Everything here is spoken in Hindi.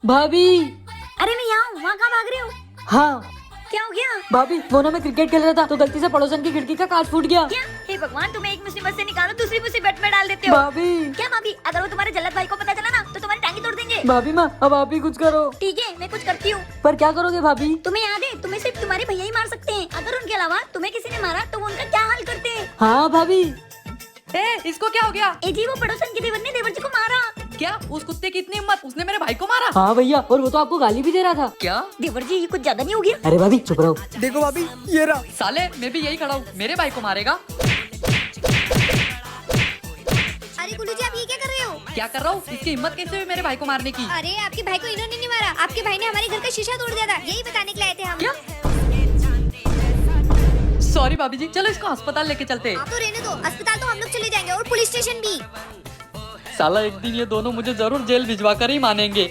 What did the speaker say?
भाभी। अरे मैं यहाँ हूँ, वहाँ कहाँ भाग रहे हो? हाँ क्या हो गया? भाभी, वो ना मैं क्रिकेट खेल रहा था तो गलती से पड़ोसन की खिड़की का कांच फूट गया। क्या? हे भगवान, तुम्हें एक मुसीबत से निकालो दूसरी मुसीबत में डाल देते हो। भाभी। क्या भाभी? अगर वो तुम्हारे जल्लद भाई को पता चला ना तो तुम्हारी टांगी तोड़ देंगे। भाभी माँ, अब आप ही कुछ करो। ठीक है, मैं कुछ करती हूँ। पर क्या करोगे भाभी? तुम्हें याद है, तुम्हें सिर्फ तुम्हारे भैया ही मार सकते हैं। अगर उनके अलावा तुम्हें किसी ने मारा तो वो उनका क्या हाल करते हैं? हाँ भाभी। इसको क्या हो गया? ए जी, वो पड़ोसन के देवर ने देवर जी को मारा। क्या उस कुत्ते की इतनी हिम्मत, उसने मेरे भाई को मारा? हाँ भैया, और वो तो आपको गाली भी दे रहा था। क्या? देवर जी, ये कुछ ज्यादा नहीं हो गया? अरे भाभी चुप रहो। देखो भाभी, ये रहा। साले, मैं भी यही खड़ा हूँ, मेरे भाई को मारेगा? अरे गुल्लू जी, आप ये क्या कर रहे हो? क्या कर रहा हूँ? इसकी हिम्मत कैसे हुई मेरे भाई को मारने की? अरे आपके भाई को इन्होंने नहीं मारा, आपके भाई ने हमारे घर का शीशा तोड़ दिया था, यही बताने के लिए आए थे हम। क्या? सॉरी भाभी जी, चलो इसको अस्पताल लेके चलते हैं। आप तो रहने दो, अस्पताल तो हम लोग चले जाएंगे और पुलिस स्टेशन भी। साला एक दिन ये दोनों मुझे जरूर जेल भिजवा कर ही मानेंगे।